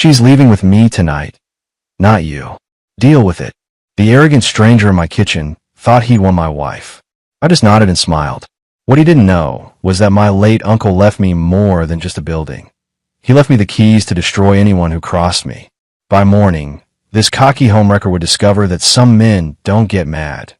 She's leaving with me tonight, not you. Deal with it. The arrogant stranger in my kitchen thought he'd won my wife. I just nodded and smiled. What he didn't know was that my late uncle left me more than just a building. He left me the keys to destroy anyone who crossed me. By morning, this cocky homewrecker would discover that some men don't get mad.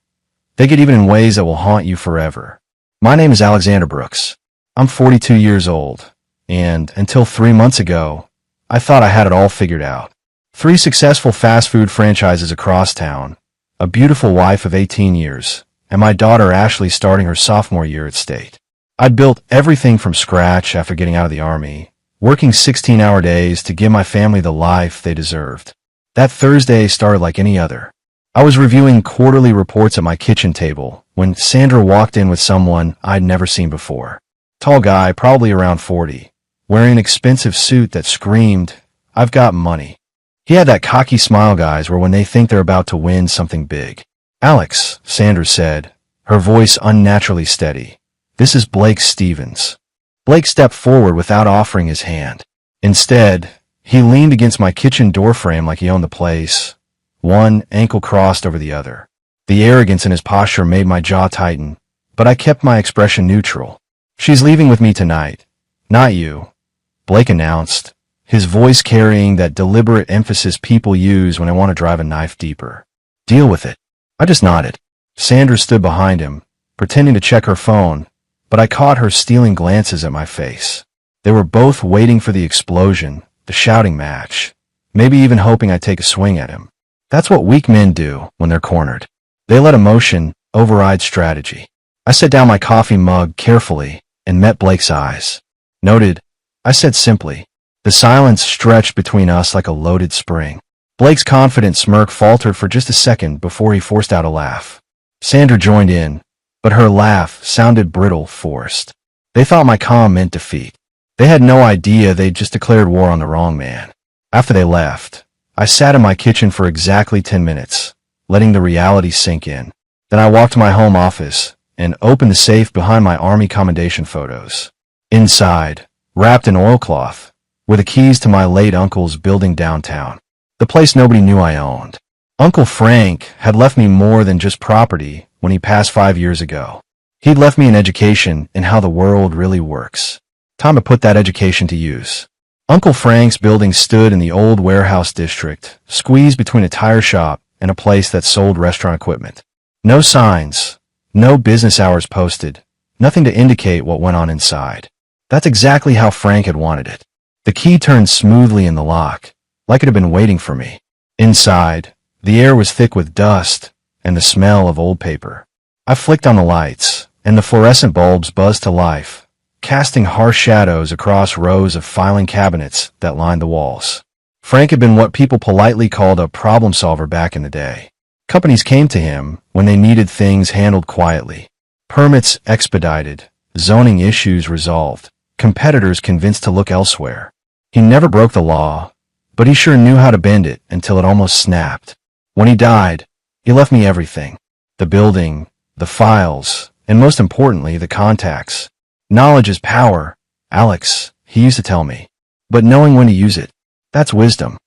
They get even in ways that will haunt you forever. My name is Alexander Brooks. I'm 42 years old, and until 3 months ago, I thought I had it all figured out. 3 successful fast food franchises across town, a beautiful wife of 18 years, and my daughter Ashley starting her sophomore year at State. I'd built everything from scratch after getting out of the Army, working 16-hour days to give my family the life they deserved. That Thursday started like any other. I was reviewing quarterly reports at my kitchen table when Sandra walked in with someone I'd never seen before. Tall guy, probably around 40, wearing an expensive suit that screamed, "I've got money." He had that cocky smile guys where when they think they're about to win something big. "Alex," Sandra said, her voice unnaturally steady. "This is Blake Stevens." Blake stepped forward without offering his hand. Instead, he leaned against my kitchen doorframe like he owned the place, one ankle crossed over the other. The arrogance in his posture made my jaw tighten, but I kept my expression neutral. "She's leaving with me tonight, not you," Blake announced, his voice carrying that deliberate emphasis people use when they want to drive a knife deeper. "Deal with it." I just nodded. Sandra stood behind him, pretending to check her phone, but I caught her stealing glances at my face. They were both waiting for the explosion, the shouting match, maybe even hoping I'd take a swing at him. That's what weak men do when they're cornered. They let emotion override strategy. I set down my coffee mug carefully and met Blake's eyes. "Noted," I said simply. The silence stretched between us like a loaded spring. Blake's confident smirk faltered for just a second before he forced out a laugh. Sandra joined in, but her laugh sounded brittle, forced. They thought my calm meant defeat. They had no idea they'd just declared war on the wrong man. After they left, I sat in my kitchen for exactly 10 minutes, letting the reality sink in. Then I walked to my home office and opened the safe behind my Army commendation photos. Inside, wrapped in oilcloth, were the keys to my late uncle's building downtown, the place nobody knew I owned. Uncle Frank had left me more than just property when he passed 5 years ago. He'd left me an education in how the world really works. Time to put that education to use. Uncle Frank's building stood in the old warehouse district, squeezed between a tire shop and a place that sold restaurant equipment. No signs, no business hours posted, nothing to indicate what went on inside. That's exactly how Frank had wanted it. The key turned smoothly in the lock, like it had been waiting for me. Inside, the air was thick with dust and the smell of old paper. I flicked on the lights, and the fluorescent bulbs buzzed to life, casting harsh shadows across rows of filing cabinets that lined the walls. Frank had been what people politely called a problem solver back in the day. Companies came to him when they needed things handled quietly. Permits expedited, zoning issues resolved, competitors convinced to look elsewhere. He never broke the law, but he sure knew how to bend it until it almost snapped. When he died, he left me everything. The building, the files, and most importantly, the contacts. Knowledge is power, Alex, he used to tell me. But knowing when to use it, that's wisdom.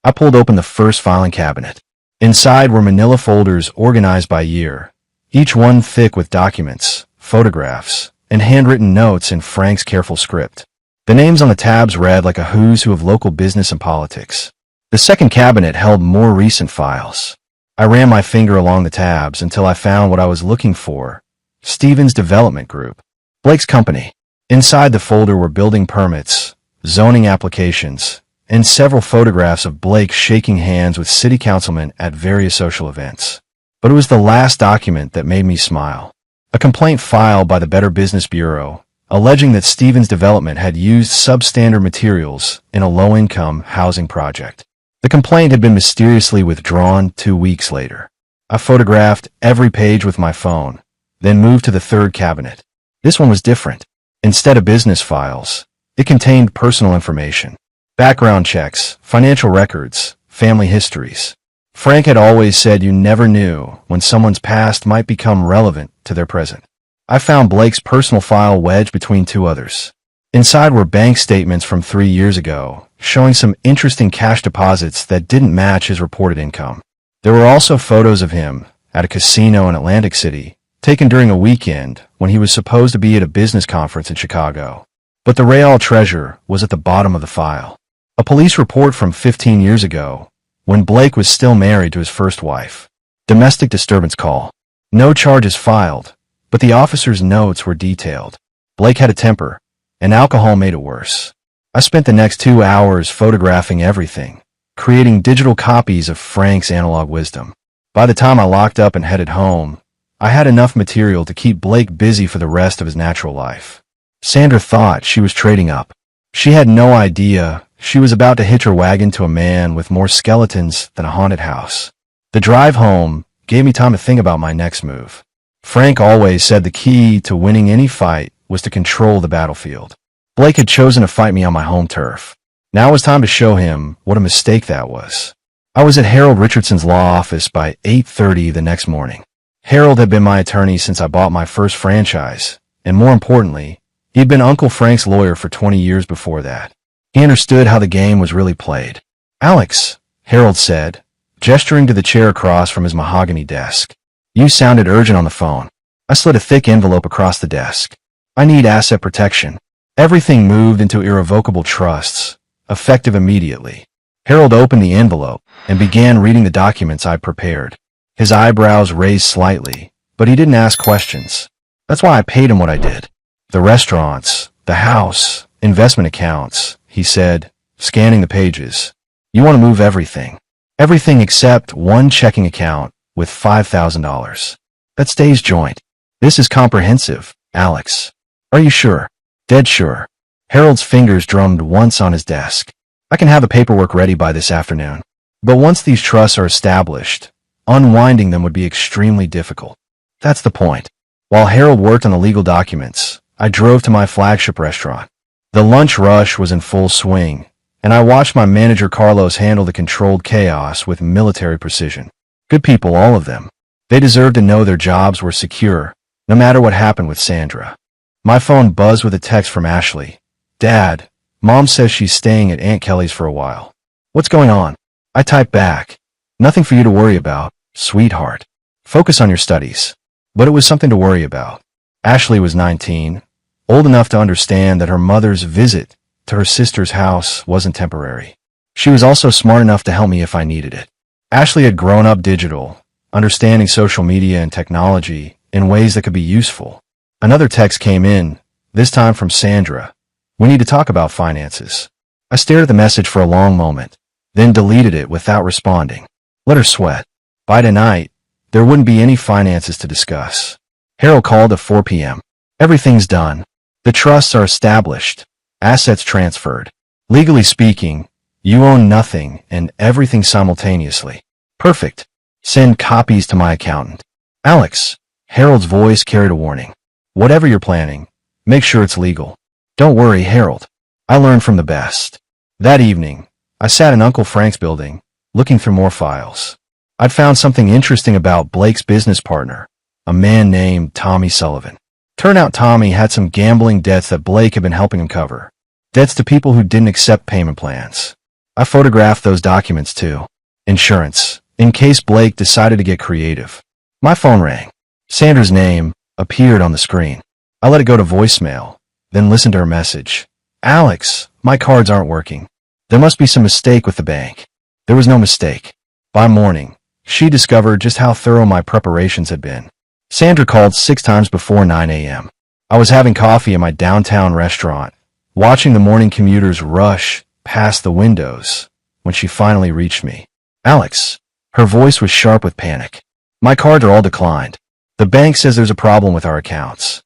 I pulled open the first filing cabinet. Inside were manila folders organized by year, each one thick with documents, photographs, and handwritten notes in Frank's careful script. The names on the tabs read like a who's who of local business and politics. The second cabinet held more recent files. I ran my finger along the tabs until I found what I was looking for: Stevens Development Group, Blake's company. Inside the folder were building permits, zoning applications, and several photographs of Blake shaking hands with city councilmen at various social events. But it was the last document that made me smile. A complaint filed by the Better Business Bureau, alleging that Stevens Development had used substandard materials in a low-income housing project. The complaint had been mysteriously withdrawn 2 weeks later. I photographed every page with my phone, then moved to the third cabinet. This one was different. Instead of business files, it contained personal information, background checks, financial records, family histories. Frank had always said you never knew when someone's past might become relevant to their present. I found Blake's personal file wedged between 2 others. Inside were bank statements from 3 years ago, showing some interesting cash deposits that didn't match his reported income. There were also photos of him at a casino in Atlantic City, taken during a weekend when he was supposed to be at a business conference in Chicago. But the real treasure was at the bottom of the file. A police report from 15 years ago, when Blake was still married to his first wife. Domestic disturbance call. No charges filed, but the officer's notes were detailed. Blake had a temper, and alcohol made it worse. I spent the next 2 hours photographing everything, creating digital copies of Frank's analog wisdom. By the time I locked up and headed home, I had enough material to keep Blake busy for the rest of his natural life. Sandra thought she was trading up. She had no idea she was about to hitch her wagon to a man with more skeletons than a haunted house. The drive home gave me time to think about my next move. Frank always said the key to winning any fight was to control the battlefield. Blake had chosen to fight me on my home turf. Now it was time to show him what a mistake that was. I was at Harold Richardson's law office by 8:30 the next morning. Harold had been my attorney since I bought my first franchise, and more importantly, he'd been Uncle Frank's lawyer for 20 years before that. He understood how the game was really played. "Alex," Harold said, gesturing to the chair across from his mahogany desk. "You sounded urgent on the phone." I slid a thick envelope across the desk. "I need asset protection. Everything moved into irrevocable trusts, effective immediately." Harold opened the envelope and began reading the documents I'd prepared. His eyebrows raised slightly, but he didn't ask questions. That's why I paid him what I did. "The restaurants, the house, investment accounts," he said, scanning the pages. "You want to move everything. Everything except one checking account with $5,000. That stays joint. This is comprehensive, Alex. Are you sure?" "Dead sure." Harold's fingers drummed once on his desk. "I can have the paperwork ready by this afternoon. But once these trusts are established, unwinding them would be extremely difficult." That's the point. While Harold worked on the legal documents, I drove to my flagship restaurant. The lunch rush was in full swing, and I watched my manager Carlos handle the controlled chaos with military precision. Good people, all of them. They deserved to know their jobs were secure, no matter what happened with Sandra. My phone buzzed with a text from Ashley. "Dad, Mom says she's staying at Aunt Kelly's for a while." "What's going on?" I typed back. "Nothing for you to worry about, sweetheart. Focus on your studies." But it was something to worry about. Ashley was 19, old enough to understand that her mother's visit to her sister's house wasn't temporary. She was also smart enough to help me if I needed it. Ashley had grown up digital, understanding social media and technology in ways that could be useful. Another text came in, this time from Sandra. "We need to talk about finances." I stared at the message for a long moment, then deleted it without responding. Let her sweat. By tonight, there wouldn't be any finances to discuss. Harold called at 4 p.m. "Everything's done. The trusts are established. Assets transferred. Legally speaking, you own nothing and everything simultaneously." "Perfect. Send copies to my accountant." "Alex," Harold's voice carried a warning. "Whatever you're planning, make sure it's legal." "Don't worry, Harold. I learned from the best." That evening, I sat in Uncle Frank's building, looking through more files. I'd found something interesting about Blake's business partner, a man named Tommy Sullivan. Turned out Tommy had some gambling debts that Blake had been helping him cover. Debts to people who didn't accept payment plans. I photographed those documents too. Insurance, in case Blake decided to get creative. My phone rang. Sandra's name appeared on the screen. I let it go to voicemail, then listened to her message. "Alex, my cards aren't working. There must be some mistake with the bank." There was no mistake. By morning, she discovered just how thorough my preparations had been. Sandra called 6 times before 9 a.m. I was having coffee in my downtown restaurant, watching the morning commuters rush past the windows when she finally reached me. "Alex." Her voice was sharp with panic. "My cards are all declined. The bank says there's a problem with our accounts."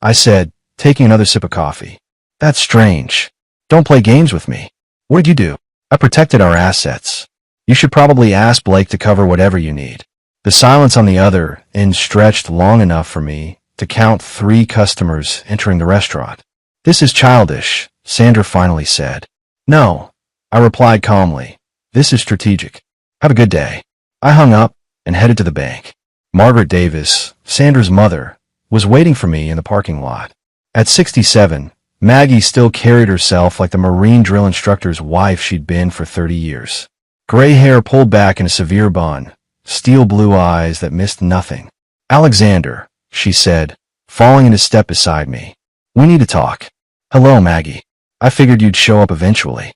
I said, taking another sip of coffee. "That's strange. Don't play games with me." "What did you do?" "I protected our assets. You should probably ask Blake to cover whatever you need." The silence on the other end stretched long enough for me to count 3 customers entering the restaurant. "This is childish," Sandra finally said. "No," I replied calmly. "This is strategic. Have a good day." I hung up and headed to the bank. Margaret Davis, Sandra's mother, was waiting for me in the parking lot. At 67, Maggie still carried herself like the Marine drill instructor's wife she'd been for 30 years. Gray hair pulled back in a severe bun, steel blue eyes that missed nothing. "Alexander," she said, falling into step beside me. "We need to talk." "Hello, Maggie. I figured you'd show up eventually."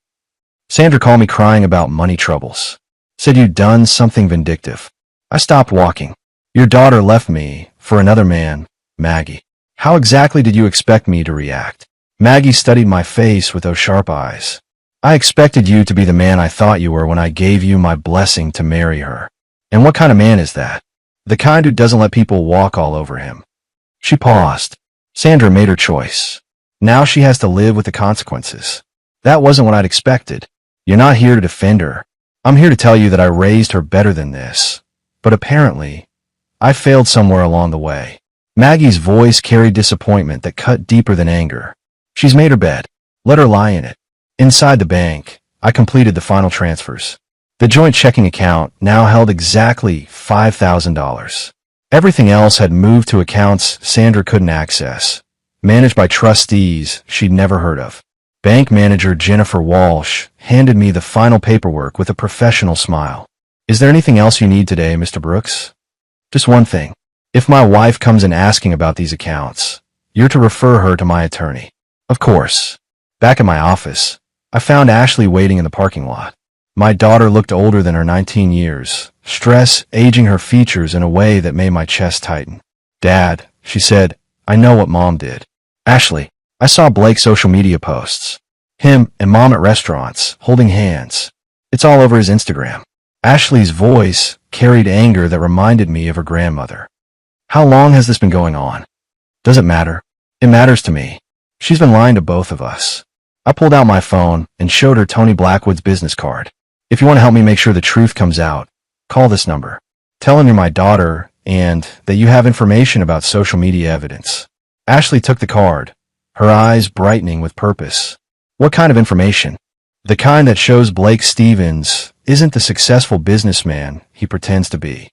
"Sandra called me crying about money troubles. Said you'd done something vindictive." I stopped walking. "Your daughter left me for another man, Maggie." "How exactly did you expect me to react?" Maggie studied my face with those sharp eyes. "I expected you to be the man I thought you were when I gave you my blessing to marry her." "And what kind of man is that?" "The kind who doesn't let people walk all over him." She paused. "Sandra made her choice. Now she has to live with the consequences." "That wasn't what I'd expected." "You're not here to defend her. I'm here to tell you that I raised her better than this. But apparently, I failed somewhere along the way." Maggie's voice carried disappointment that cut deeper than anger. "She's made her bed. Let her lie in it." Inside the bank, I completed the final transfers. The joint checking account now held exactly $5,000. Everything else had moved to accounts Sandra couldn't access, managed by trustees she'd never heard of. Bank manager Jennifer Walsh handed me the final paperwork with a professional smile. "Is there anything else you need today, Mr. Brooks?" "Just one thing. If my wife comes in asking about these accounts, you're to refer her to my attorney." "Of course." Back at my office, I found Ashley waiting in the parking lot. My daughter looked older than her 19 years, stress aging her features in a way that made my chest tighten. "Dad," she said, "I know what Mom did." "Ashley, I saw Blake's social media posts. Him and Mom at restaurants, holding hands. It's all over his Instagram." Ashley's voice carried anger that reminded me of her grandmother. "How long has this been going on?" "Does it matter?" "It matters to me. She's been lying to both of us." I pulled out my phone and showed her Tony Blackwood's business card. "If you want to help me make sure the truth comes out, call this number. Tell him you're my daughter and that you have information about social media evidence." Ashley took the card, her eyes brightening with purpose. "What kind of information?" "The kind that shows Blake Stevens isn't the successful businessman he pretends to be."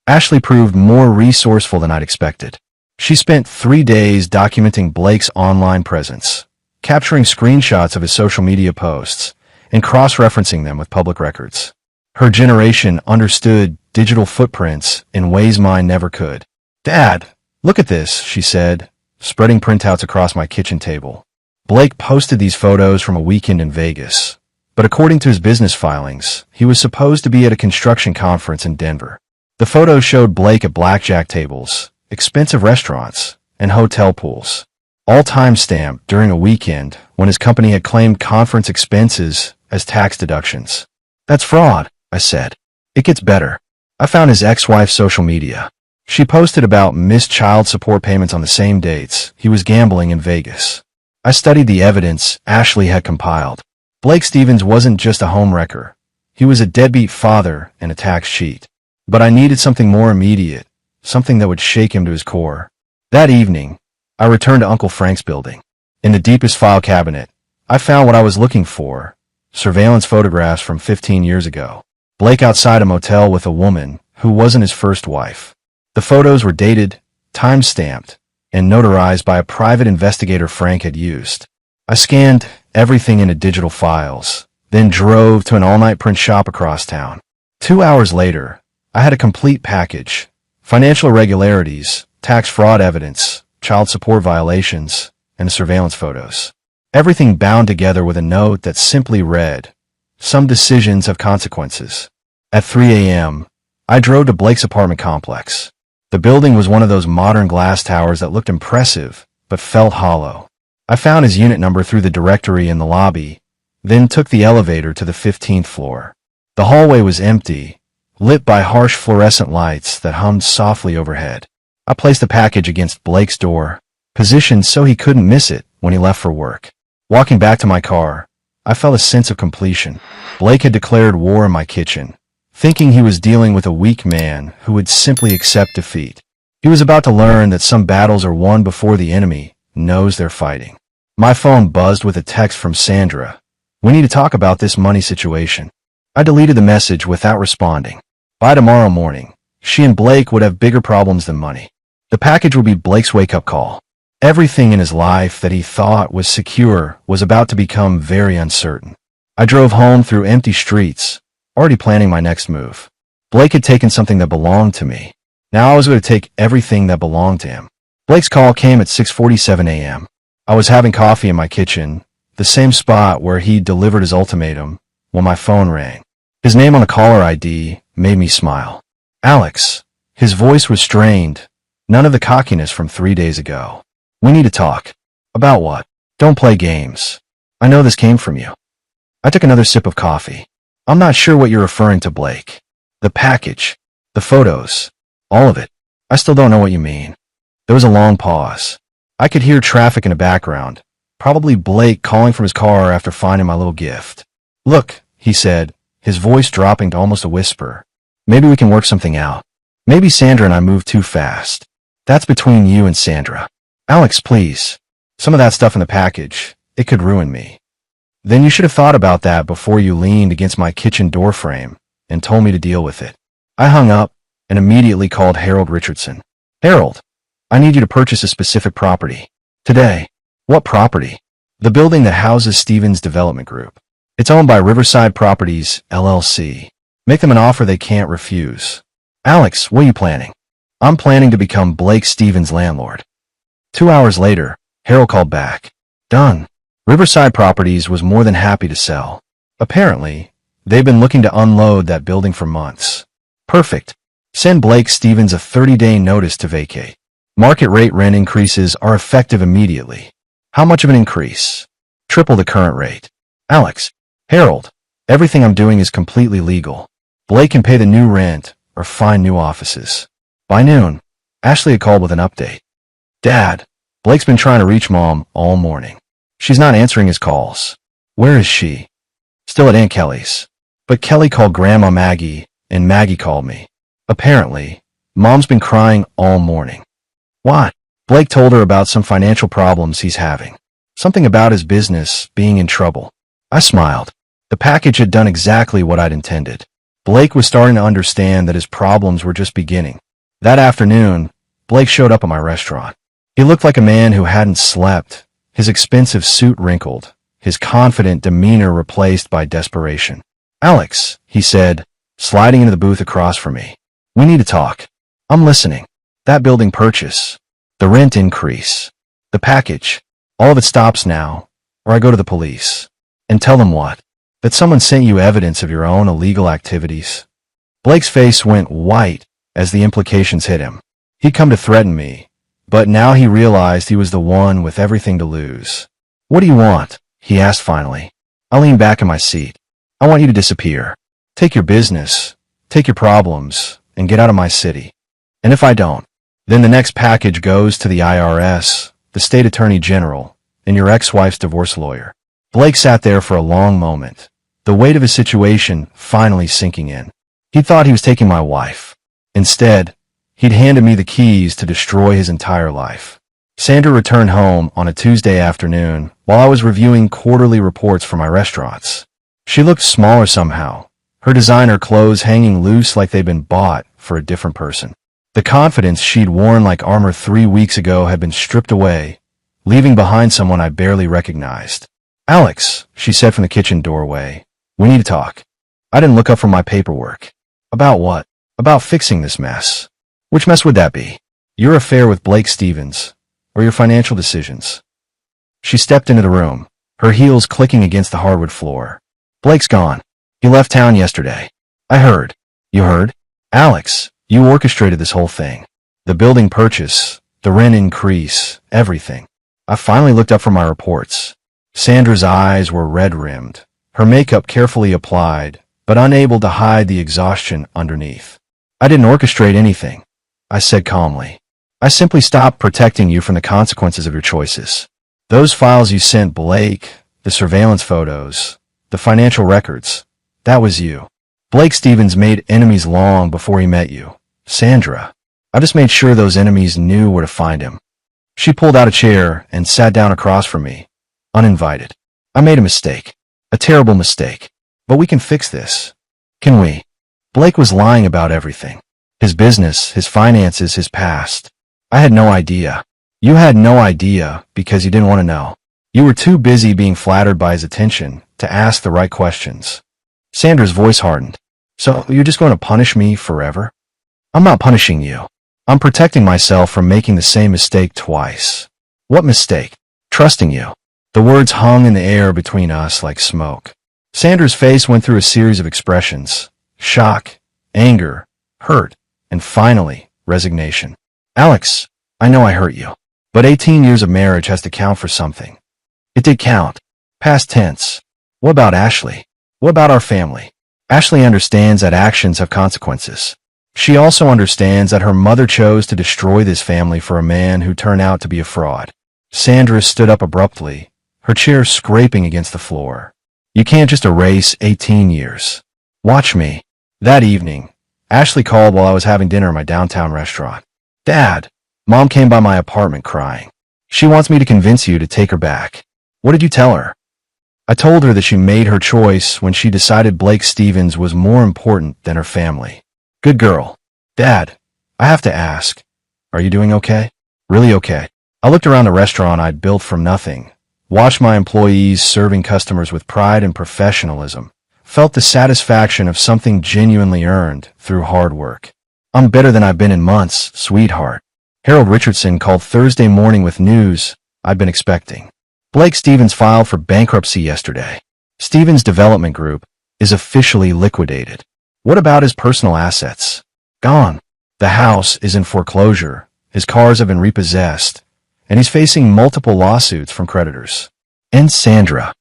Ashley proved more resourceful than I'd expected. She spent 3 days documenting Blake's online presence, capturing screenshots of his social media posts, and cross-referencing them with public records. Her generation understood digital footprints in ways mine never could. "Dad, look at this," she said, spreading printouts across my kitchen table. Blake posted these photos from a weekend in Vegas, but according to his business filings, he was supposed to be at a construction conference in Denver. The photos showed Blake at blackjack tables, expensive restaurants, and hotel pools, all time-stamped during a weekend when his company had claimed conference expenses as tax deductions. "That's fraud," I said. "It gets better. I found his ex-wife's social media. She posted about missed child support payments on the same dates he was gambling in Vegas." I studied the evidence Ashley had compiled. Blake Stevens wasn't just a homewrecker. He was a deadbeat father and a tax cheat. But I needed something more immediate, something that would shake him to his core. That evening, I returned to Uncle Frank's building. In the deepest file cabinet, I found what I was looking for: surveillance photographs from 15 years ago. Blake outside a motel with a woman who wasn't his first wife. The photos were dated, time-stamped, and notarized by a private investigator Frank had used. I scanned everything into digital files, then drove to an all-night print shop across town. 2 hours later, I had a complete package: financial irregularities, tax fraud evidence, child support violations, and surveillance photos. Everything bound together with a note that simply read, "Some decisions have consequences." At 3 a.m., I drove to Blake's apartment complex. The building was one of those modern glass towers that looked impressive, but felt hollow. I found his unit number through the directory in the lobby, then took the elevator to the 15th floor. The hallway was empty, lit by harsh fluorescent lights that hummed softly overhead. I placed the package against Blake's door, positioned so he couldn't miss it when he left for work. Walking back to my car, I felt a sense of completion. Blake had declared war in my kitchen, thinking he was dealing with a weak man who would simply accept defeat. He was about to learn that some battles are won before the enemy knows they're fighting. My phone buzzed with a text from Sandra. "We need to talk about this money situation." I deleted the message without responding. By tomorrow morning, she and Blake would have bigger problems than money. The package would be Blake's wake-up call. Everything in his life that he thought was secure was about to become very uncertain. I drove home through empty streets, already planning my next move. Blake had taken something that belonged to me. Now I was going to take everything that belonged to him. Blake's call came at 6:47 a.m. I was having coffee in my kitchen, the same spot where he delivered his ultimatum, when my phone rang. His name on the caller ID made me smile. Alex. His voice was strained, none of the cockiness from 3 days ago. We need to talk. About what? Don't play games. I know this came from you. I took another sip of coffee. I'm not sure what you're referring to, Blake. The package, the photos, all of it. I still don't know what you mean. There was a long pause. I could hear traffic in the background, probably Blake calling from his car after finding my little gift. Look, he said, his voice dropping to almost a whisper. Maybe we can work something out. Maybe Sandra and I moved too fast. That's between you and Sandra. Alex, please. Some of that stuff in the package, it could ruin me. Then you should have thought about that before you leaned against my kitchen door frame and told me to deal with it. I hung up and immediately called Harold Richardson. Harold, I need you to purchase a specific property. Today. What property? The building that houses Stevens Development Group. It's owned by Riverside Properties, LLC. Make them an offer they can't refuse. Alex, what are you planning? I'm planning to become Blake Stevens' landlord. 2 hours later, Harold called back. Done. Riverside Properties was more than happy to sell. Apparently, they've been looking to unload that building for months. Perfect. Send Blake Stevens a 30-day notice to vacate. Market rate rent increases are effective immediately. How much of an increase? Triple the current rate. Alex, Harold, everything I'm doing is completely legal. Blake can pay the new rent or find new offices. By noon, Ashley had called with an update. Dad, Blake's been trying to reach Mom all morning. She's not answering his calls. Where is she? Still at Aunt Kelly's. But Kelly called Grandma Maggie, and Maggie called me. Apparently, Mom's been crying all morning. Why? Blake told her about some financial problems he's having. Something about his business being in trouble. I smiled. The package had done exactly what I'd intended. Blake was starting to understand that his problems were just beginning. That afternoon, Blake showed up at my restaurant. He looked like a man who hadn't slept, his expensive suit wrinkled, his confident demeanor replaced by desperation. Alex, he said, sliding into the booth across from me. We need to talk. I'm listening. That building purchase, the rent increase, the package, all of it stops now, or I go to the police. And tell them what? That someone sent you evidence of your own illegal activities. Blake's face went white as the implications hit him. He'd come to threaten me, but now he realized he was the one with everything to lose. What do you want? He asked finally. I leaned back in my seat. I want you to disappear. Take your business, take your problems, and get out of my city. And if I don't, then the next package goes to the IRS, the state attorney general, and your ex-wife's divorce lawyer. Blake sat there for a long moment, the weight of his situation finally sinking in. He thought he was taking my wife. Instead, he'd handed me the keys to destroy his entire life. Sandra returned home on a Tuesday afternoon while I was reviewing quarterly reports for my restaurants. She looked smaller somehow, her designer clothes hanging loose like they'd been bought for a different person. The confidence she'd worn like armor 3 weeks ago had been stripped away, leaving behind someone I barely recognized. Alex, she said from the kitchen doorway, we need to talk. I didn't look up from my paperwork. About what? About fixing this mess. Which mess would that be? Your affair with Blake Stevens, or your financial decisions? She stepped into the room, her heels clicking against the hardwood floor. Blake's gone. He left town yesterday. I heard. You heard? Alex, you orchestrated this whole thing. The building purchase, the rent increase, everything. I finally looked up from my reports. Sandra's eyes were red-rimmed, her makeup carefully applied, but unable to hide the exhaustion underneath. I didn't orchestrate anything, I said calmly. I simply stopped protecting you from the consequences of your choices. Those files you sent Blake, the surveillance photos, the financial records, that was you. Blake Stevens made enemies long before he met you. Sandra. I just made sure those enemies knew where to find him. She pulled out a chair and sat down across from me, uninvited. I made a mistake. A terrible mistake. But we can fix this. Can we? Blake was lying about everything. His business, his finances, his past. I had no idea. You had no idea because you didn't want to know. You were too busy being flattered by his attention to ask the right questions. Sandra's voice hardened. So you're just going to punish me forever? I'm not punishing you. I'm protecting myself from making the same mistake twice. What mistake? Trusting you. The words hung in the air between us like smoke. Sandra's face went through a series of expressions. Shock, anger, hurt, and finally, resignation. Alex, I know I hurt you, but 18 years of marriage has to count for something. It did count. Past tense. What about Ashley? What about our family? Ashley understands that actions have consequences. She also understands that her mother chose to destroy this family for a man who turned out to be a fraud. Sandra stood up abruptly, her chair scraping against the floor. You can't just erase 18 years. Watch me. That evening, Ashley called while I was having dinner in my downtown restaurant. Dad, Mom came by my apartment crying. She wants me to convince you to take her back. What did you tell her? I told her that she made her choice when she decided Blake Stevens was more important than her family. Good girl. Dad, I have to ask, are you doing okay? Really okay. I looked around the restaurant I'd built from nothing, watched my employees serving customers with pride and professionalism, felt the satisfaction of something genuinely earned through hard work. I'm better than I've been in months, sweetheart. Harold Richardson called Thursday morning with news I'd been expecting. Blake Stevens filed for bankruptcy yesterday. Stevens Development Group is officially liquidated. What about his personal assets? Gone. The house is in foreclosure, his cars have been repossessed, and he's facing multiple lawsuits from creditors. And Sandra.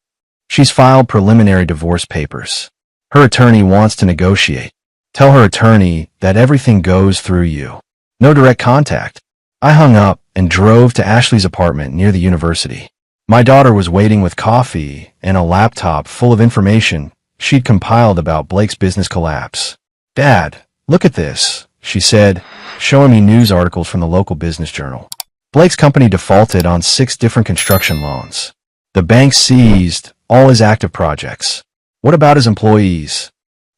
She's filed preliminary divorce papers. Her attorney wants to negotiate. Tell her attorney that everything goes through you. No direct contact. I hung up and drove to Ashley's apartment near the university. My daughter was waiting with coffee and a laptop full of information she'd compiled about Blake's business collapse. Dad, look at this, she said, showing me news articles from the local business journal. Blake's company defaulted on 6 different construction loans. The bank seized all his active projects. What about his employees?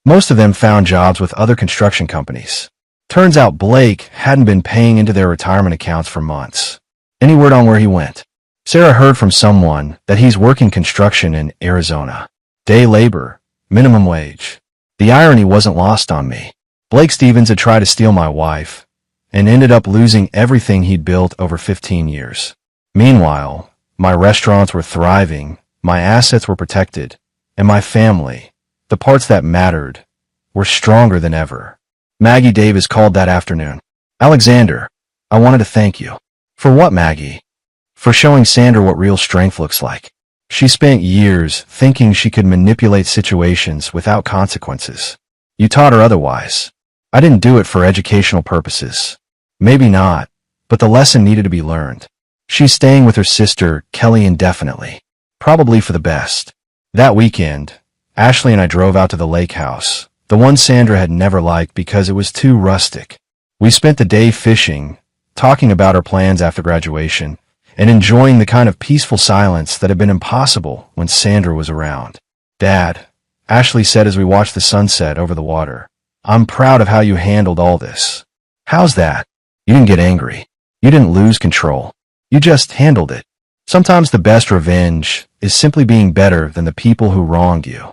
Most of them found jobs with other construction companies. Turns out Blake hadn't been paying into their retirement accounts for months. Any word on where he went? Sarah heard from someone that he's working construction in Arizona. Day labor, minimum wage. The irony wasn't lost on me. Blake Stevens had tried to steal my wife and ended up losing everything he'd built over 15 years. Meanwhile, my restaurants were thriving, my assets were protected, and my family, the parts that mattered, were stronger than ever. Maggie Davis called that afternoon. Alexander, I wanted to thank you. For what, Maggie? For showing Sandra what real strength looks like. She spent years thinking she could manipulate situations without consequences. You taught her otherwise. I didn't do it for educational purposes. Maybe not, but the lesson needed to be learned. She's staying with her sister, Kelly, indefinitely. Probably for the best. That weekend, Ashley and I drove out to the lake house, the one Sandra had never liked because it was too rustic. We spent the day fishing, talking about our plans after graduation, and enjoying the kind of peaceful silence that had been impossible when Sandra was around. Dad, Ashley said as we watched the sunset over the water, I'm proud of how you handled all this. How's that? You didn't get angry. You didn't lose control. You just handled it. Sometimes the best revenge is simply being better than the people who wronged you.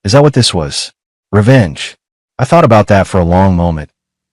Is that what this was? Revenge. I thought about that for a long moment,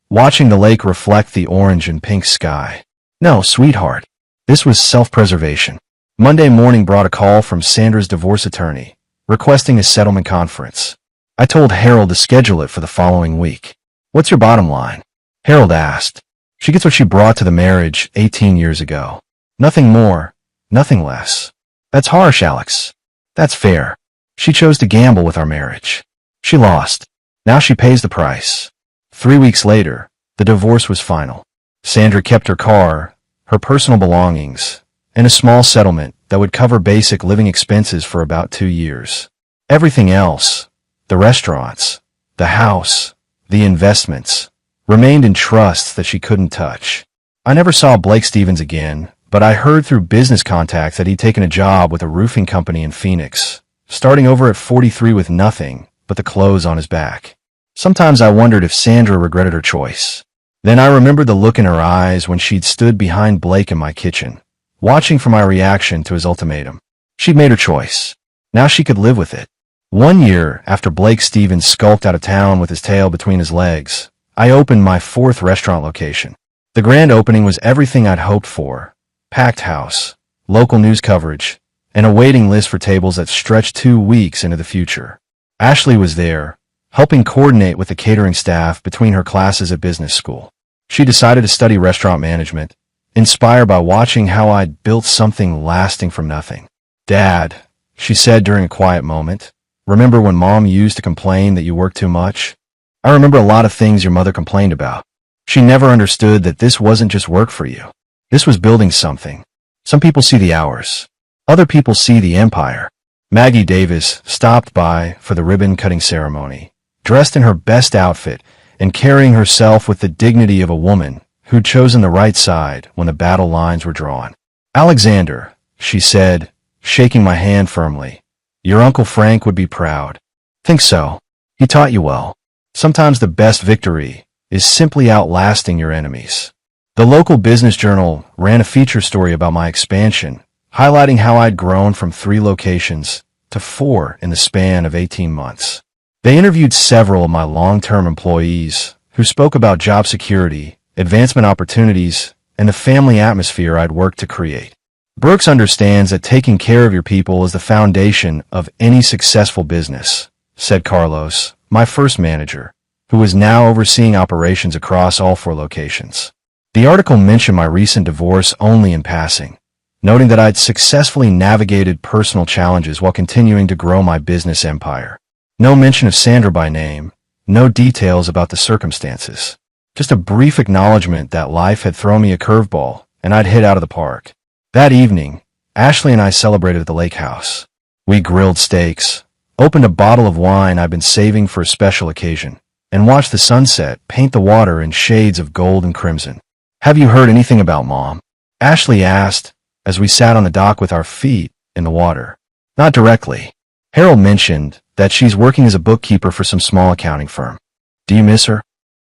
watching the lake reflect the orange and pink sky. No, sweetheart. This was self-preservation. Monday morning brought a call from Sandra's divorce attorney, requesting a settlement conference. I told Harold to schedule it for the following week. What's your bottom line? Harold asked. She gets what she brought to the marriage 18 years ago. Nothing more, nothing less. That's harsh, Alex. That's fair. She chose to gamble with our marriage. She lost. Now she pays the price. 3 weeks later, the divorce was final. Sandra kept her car, her personal belongings, and a small settlement that would cover basic living expenses for about 2 years. Everything else, the restaurants, the house, the investments, remained in trusts that she couldn't touch. I never saw Blake Stevens again, but I heard through business contacts that he'd taken a job with a roofing company in Phoenix, starting over at 43 with nothing but the clothes on his back. Sometimes I wondered if Sandra regretted her choice. Then I remembered the look in her eyes when she'd stood behind Blake in my kitchen, watching for my reaction to his ultimatum. She'd made her choice. Now she could live with it. 1 year after Blake Stevens skulked out of town with his tail between his legs, I opened my 4th restaurant location. The grand opening was everything I'd hoped for. Packed house, local news coverage, and a waiting list for tables that stretched 2 weeks into the future. Ashley was there, helping coordinate with the catering staff between her classes at business school. She decided to study restaurant management, inspired by watching how I'd built something lasting from nothing. "Dad," she said during a quiet moment, "remember when Mom used to complain that you worked too much? I remember a lot of things your mother complained about. She never understood that this wasn't just work for you. This was building something. Some people see the hours. Other people see the empire." Maggie Davis stopped by for the ribbon-cutting ceremony, dressed in her best outfit and carrying herself with the dignity of a woman who'd chosen the right side when the battle lines were drawn. "Alexander," she said, shaking my hand firmly, "your Uncle Frank would be proud." "Think so. He taught you well. Sometimes the best victory is simply outlasting your enemies." The local business journal ran a feature story about my expansion, highlighting how I'd grown from 3 locations to 4 in the span of 18 months. They interviewed several of my long-term employees who spoke about job security, advancement opportunities, and the family atmosphere I'd worked to create. "Brooks understands that taking care of your people is the foundation of any successful business," said Carlos, my first manager, who was now overseeing operations across all 4 locations. The article mentioned my recent divorce only in passing, noting that I'd successfully navigated personal challenges while continuing to grow my business empire. No mention of Sandra by name, no details about the circumstances. Just a brief acknowledgement that life had thrown me a curveball and I'd hit out of the park. That evening, Ashley and I celebrated at the lake house. We grilled steaks, opened a bottle of wine I'd been saving for a special occasion, and watched the sunset paint the water in shades of gold and crimson. "Have you heard anything about Mom?" Ashley asked as we sat on the dock with our feet in the water. "Not directly. Harold mentioned that she's working as a bookkeeper for some small accounting firm. Do you miss her?"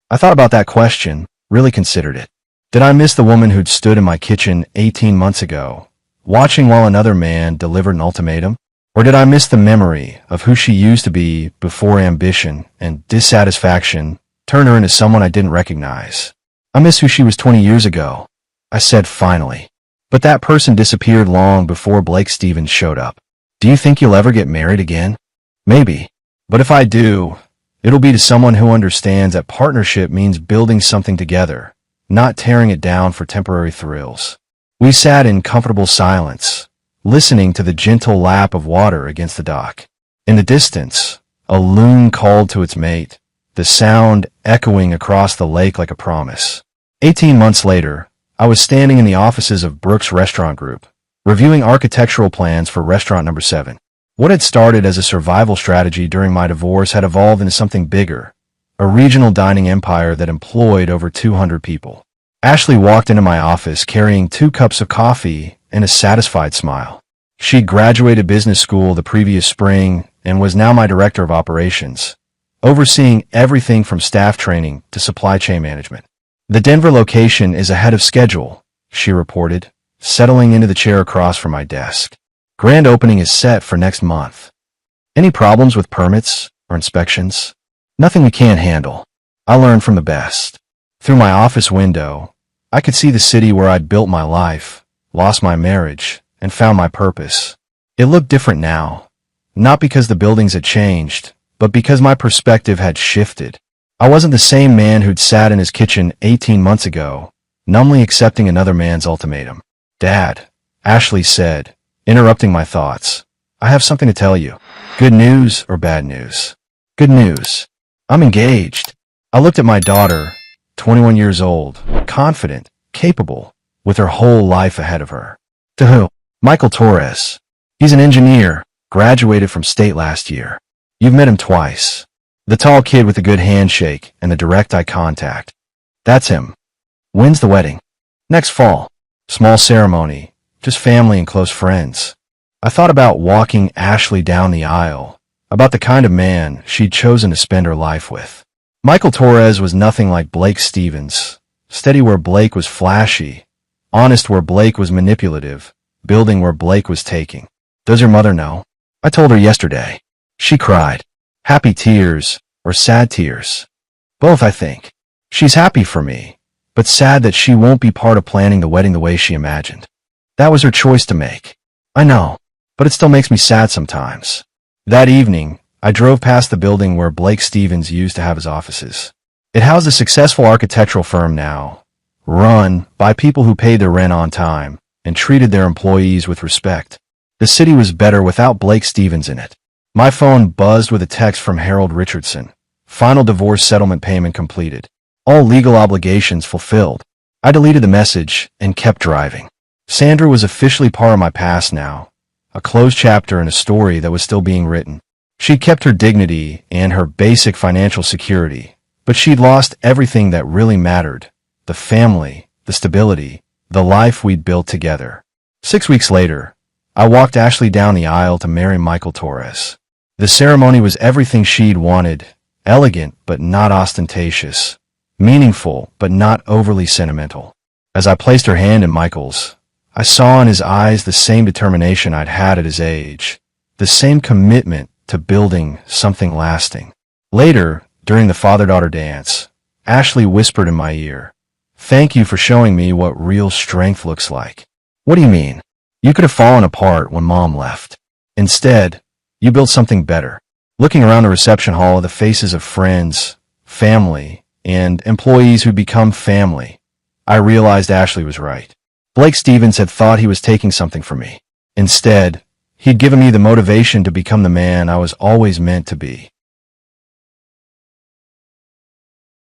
I thought about that question, really considered it. Did I miss the woman who'd stood in my kitchen 18 months ago, watching while another man delivered an ultimatum? Or did I miss the memory of who she used to be before ambition and dissatisfaction turned her into someone I didn't recognize? "I miss who she was 20 years ago," I said finally. "But that person disappeared long before Blake Stevens showed up. Do you think you'll ever get married again?" "Maybe. But if I do, it'll be to someone who understands that partnership means building something together, not tearing it down for temporary thrills." We sat in comfortable silence, listening to the gentle lap of water against the dock. In the distance, a loon called to its mate, the sound echoing across the lake like a promise. 18 months later, I was standing in the offices of Brooks Restaurant Group, reviewing architectural plans for restaurant number 7. What had started as a survival strategy during my divorce had evolved into something bigger, a regional dining empire that employed over 200 people. Ashley walked into my office carrying 2 cups of coffee and a satisfied smile. She'd graduated business school the previous spring and was now my director of operations, overseeing everything from staff training to supply chain management. "The Denver location is ahead of schedule," she reported, settling into the chair across from my desk. "Grand opening is set for next month. Any problems with permits or inspections?" "Nothing we can't handle. I learned from the best." Through my office window, I could see the city where I'd built my life, lost my marriage, and found my purpose. It looked different now, not because the buildings had changed, but because my perspective had shifted. I wasn't the same man who'd sat in his kitchen 18 months ago, numbly accepting another man's ultimatum. "Dad," Ashley said, interrupting my thoughts, "I have something to tell you." "Good news or bad news?" "Good news. I'm engaged." I looked at my daughter, 21 years old, confident, capable, with her whole life ahead of her. "To who?" "Michael Torres. He's an engineer, graduated from state last year. You've met him twice. The tall kid with the good handshake and the direct eye contact. That's him." "When's the wedding?" "Next fall. Small ceremony, just family and close friends." I thought about walking Ashley down the aisle, about the kind of man she'd chosen to spend her life with. Michael Torres was nothing like Blake Stevens, Steady where Blake was flashy. Honest where Blake was manipulative. Building where Blake was taking. Does your mother know? I told her yesterday. She cried. Happy tears, or sad tears. Both, I think. She's happy for me, but sad that she won't be part of planning the wedding the way she imagined. That was her choice to make. I know, but it still makes me sad sometimes. That evening, I drove past the building where Blake Stevens used to have his offices. It housed a successful architectural firm now, run by people who paid their rent on time and treated their employees with respect. The city was better without Blake Stevens in it. My phone buzzed with a text from Harold Richardson. Final divorce settlement payment completed. All legal obligations fulfilled. I deleted the message and kept driving. Sandra was officially part of my past now, a closed chapter in a story that was still being written. She'd kept her dignity and her basic financial security, but she'd lost everything that really mattered. The family, the stability, the life we'd built together. 6 weeks later, I walked Ashley down the aisle to marry Michael Torres. The ceremony was everything she'd wanted, elegant but not ostentatious, meaningful but not overly sentimental. As I placed her hand in Michael's, I saw in his eyes the same determination I'd had at his age, the same commitment to building something lasting. Later, during the father-daughter dance, Ashley whispered in my ear, "Thank you for showing me what real strength looks like." What do you mean? You could have fallen apart when Mom left. Instead, you built something better. Looking around the reception hall at the faces of friends, family, and employees who'd become family, I realized Ashley was right. Blake Stevens had thought he was taking something from me. Instead, he'd given me the motivation to become the man I was always meant to be.